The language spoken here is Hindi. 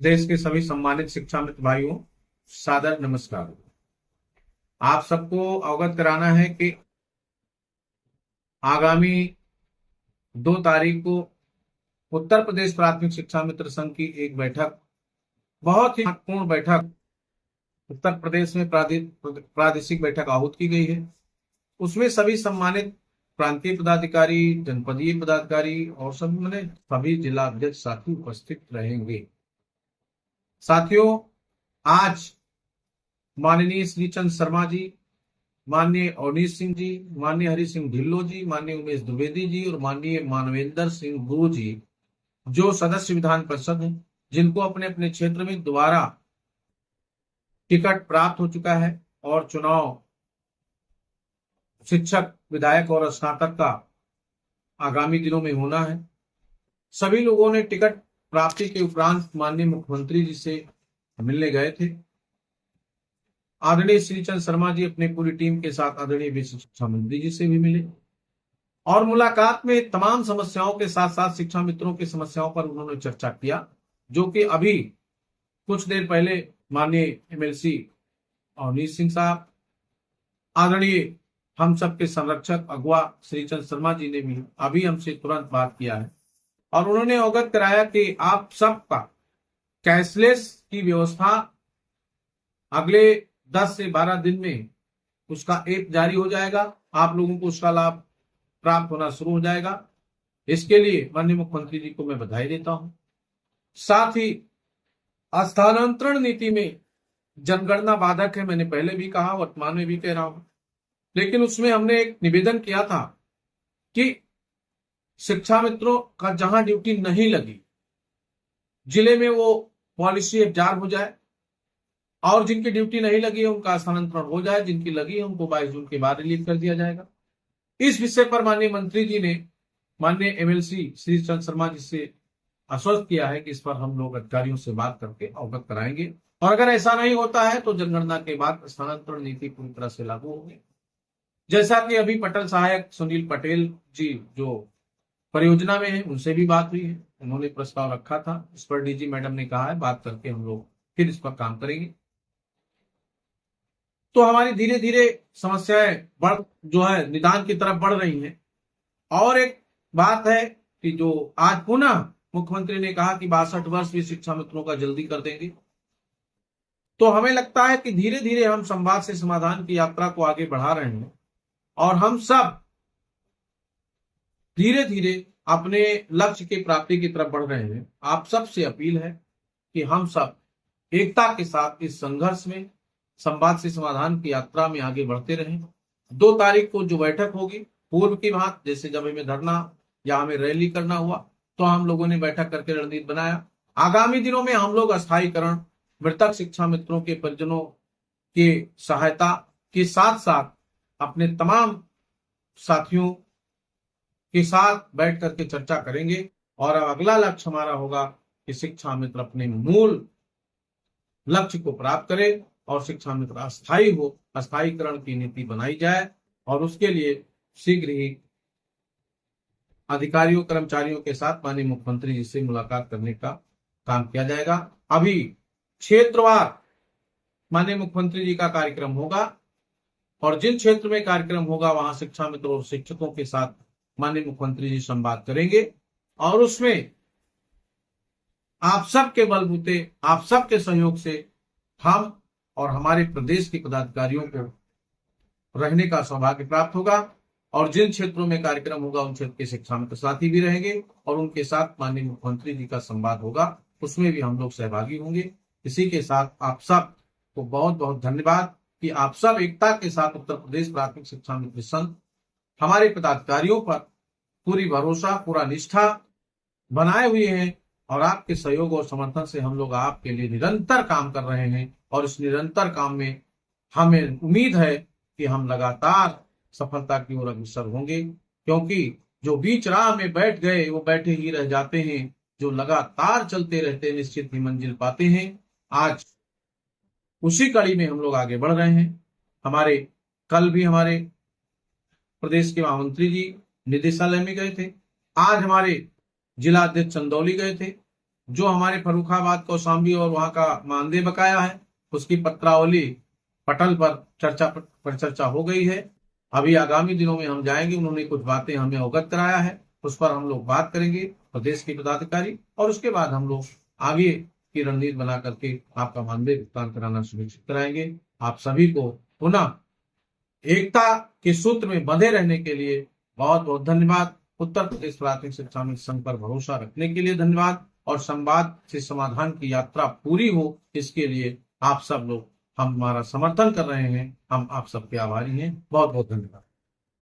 देश के सभी सम्मानित शिक्षा मित्र भाइयों, सादर नमस्कार। आप सबको अवगत कराना है कि आगामी 2 तारीख को उत्तर प्रदेश प्राथमिक शिक्षा मित्र संघ की एक बैठक, बहुत ही महत्वपूर्ण बैठक उत्तर प्रदेश में प्रादेशिक बैठक आहूत की गई है। उसमें सभी सम्मानित प्रांतीय पदाधिकारी, जनपदीय पदाधिकारी और सभी जिला अध्यक्ष साथी उपस्थित रहेंगे। साथियों, आज माननीय श्रीचंद शर्मा जी, माननीय अवनीश सिंह जी, माननीय हरि सिंह ढिल्लो जी, माननीय उमेश द्विवेदी जी और माननीय मानवेंद्र सिंह गुरु जी, जो सदस्य विधान परिषद हैं, जिनको अपने अपने क्षेत्र में दोबारा टिकट प्राप्त हो चुका है और चुनाव शिक्षक, विधायक और स्नातक का आगामी दिनों में होना है। सभी लोगों ने टिकट प्राप्ति के उपरांत माननीय मुख्यमंत्री जी से मिलने गए थे। आदरणीय श्रीचंद शर्मा जी अपनी पूरी टीम के साथ आदरणीय विश्व शिक्षा मंत्री जी से भी मिले और मुलाकात में तमाम समस्याओं के साथ साथ शिक्षा मित्रों की समस्याओं पर उन्होंने चर्चा किया, जो कि अभी कुछ देर पहले माननीय एमएलसी अवनीश सिंह साहब, आदरणीय हम सबके संरक्षक अगुआ श्रीचंद शर्मा जी ने भी अभी हमसे तुरंत बात किया है और उन्होंने अवगत कराया कि आप सबका कैशलेस की व्यवस्था अगले 10 से 12 दिन में उसका ऐप जारी हो जाएगा। आप लोगों को उसका लाभ प्राप्त होना शुरू हो जाएगा। इसके लिए माननीय मुख्यमंत्री जी को मैं बधाई देता हूं। साथ ही स्थानांतरण नीति में जनगणना बाधक है, मैंने पहले भी कहा, वर्तमान में भी कह रहा हूं, लेकिन उसमें हमने एक निवेदन किया था कि शिक्षा मित्रों का जहां ड्यूटी नहीं लगी जिले में वो पॉलिसी एब्जॉर्ब हो जाए और जिनकी ड्यूटी नहीं लगी है उनका स्थानांतरण हो जाए, जिनकी लगी है उनको 22 जून के बाद रिलीज कर दिया जाएगा। इस विषय पर माननीय मंत्री जी ने माननीय एमएलसी श्री चंद शर्मा जी से आश्वस्त किया है कि इस पर हम लोग अधिकारियों से बात करके अवगत कराएंगे और अगर ऐसा नहीं होता है तो जनगणना के बाद स्थानांतरण नीति पूरी तरह से लागू होगी। जैसा कि अभी पटल सहायक सुनील पटेल जी जो परियोजना में है उनसे भी बात हुई है, उन्होंने प्रस्ताव रखा था, इस पर डीजी मैडम ने कहा है बात करके हम लोग फिर इस पर काम करेंगे। तो हमारी धीरे धीरे समस्याएं बढ़ जो है निदान की तरफ बढ़ रही हैं। और एक बात है कि जो आज पुनः मुख्यमंत्री ने कहा कि 62 वर्ष भी शिक्षा मित्रों का जल्दी कर देंगे, तो हमें लगता है कि धीरे धीरे हम संवाद से समाधान की यात्रा को आगे बढ़ा रहे हैं और हम सब धीरे धीरे अपने लक्ष्य की प्राप्ति की तरफ बढ़ रहे हैं। आप सबसे अपील है कि हम सब एकता के साथ इस संघर्ष में संवाद से समाधान की यात्रा में आगे बढ़ते रहें। 2 तारीख को जो बैठक होगी पूर्व की बात, जैसे जब हमें धरना या हमें रैली करना हुआ तो हम लोगों ने बैठक करके रणनीति बनाया। आगामी दिनों में हम लोग अस्थायीकरण, मृतक शिक्षा मित्रों के परिजनों की सहायता के साथ साथ अपने तमाम साथियों के साथ बैठ करके चर्चा करेंगे और अगला लक्ष्य हमारा होगा कि शिक्षा मित्र अपने मूल लक्ष्य को प्राप्त करे और शिक्षा मित्र अस्थायी हो, अस्थायीकरण की नीति बनाई जाए और उसके लिए शीघ्र ही अधिकारियों कर्मचारियों के साथ माननीय मुख्यमंत्री जी से मुलाकात करने का काम किया जाएगा। अभी क्षेत्रवार माननीय मुख्यमंत्री जी का कार्यक्रम होगा और जिन क्षेत्र में कार्यक्रम होगा वहां शिक्षा मित्रों और शिक्षकों के साथ माननीय मुख्यमंत्री जी संवाद करेंगे और उसमें आप सबके बलबूते, आप सबके सहयोग से हम और हमारे प्रदेश के पदाधिकारियों को रहने का सौभाग्य प्राप्त होगा और जिन क्षेत्रों में कार्यक्रम होगा उन क्षेत्र के शिक्षा मित्र साथी भी रहेंगे और उनके साथ माननीय मुख्यमंत्री जी का संवाद होगा, उसमें भी हम लोग सहभागी होंगे। इसी के साथ आप सब को बहुत बहुत धन्यवाद कि आप सब एकता के साथ उत्तर प्रदेश प्राथमिक शिक्षा मित्र संघ हमारे पदाधिकारियों पर पूरी भरोसा, पूरा निष्ठा बनाए हुए हैं और आपके सहयोग और समर्थन से हम लोग आपके लिए निरंतर काम कर रहे हैं और इस निरंतर काम में हमें उम्मीद है कि हम लगातार सफलता की ओर अग्रसर होंगे, क्योंकि जो बीच राह में बैठ गए वो बैठे ही रह जाते हैं, जो लगातार चलते रहते निश्चित ही मंजिल पाते हैं। आज उसी कड़ी में हम लोग आगे बढ़ रहे हैं। कल भी हमारे प्रदेश के महामंत्री जी निदेशालय में गए थे, आज हमारे जिला अध्यक्ष चंदौली गए थे, जो हमारे फर्रुखाबाद कौशाम्बी और वहां का मानदेय बकाया है उसकी पत्रावली पटल पर चर्चा हो गई है। अभी आगामी दिनों में हम जाएंगे, उन्होंने कुछ बातें हमें अवगत कराया है, उस पर हम लोग बात करेंगे प्रदेश के पदाधिकारी, और उसके बाद हम लोग आगे की रणनीति बना करके आपका मानदेय भुगतान कराना सुनिश्चित कराएंगे। आप सभी को पुनः एकता के सूत्र में बंधे रहने के लिए बहुत बहुत धन्यवाद। उत्तर प्रदेश प्राथमिक शिक्षा मित्र संघ पर भरोसा रखने के लिए धन्यवाद, और संवाद से समाधान की यात्रा पूरी हो इसके लिए आप सब लोग हमारा समर्थन कर रहे हैं। हम आप सबके आभारी हैं। बहुत बहुत धन्यवाद।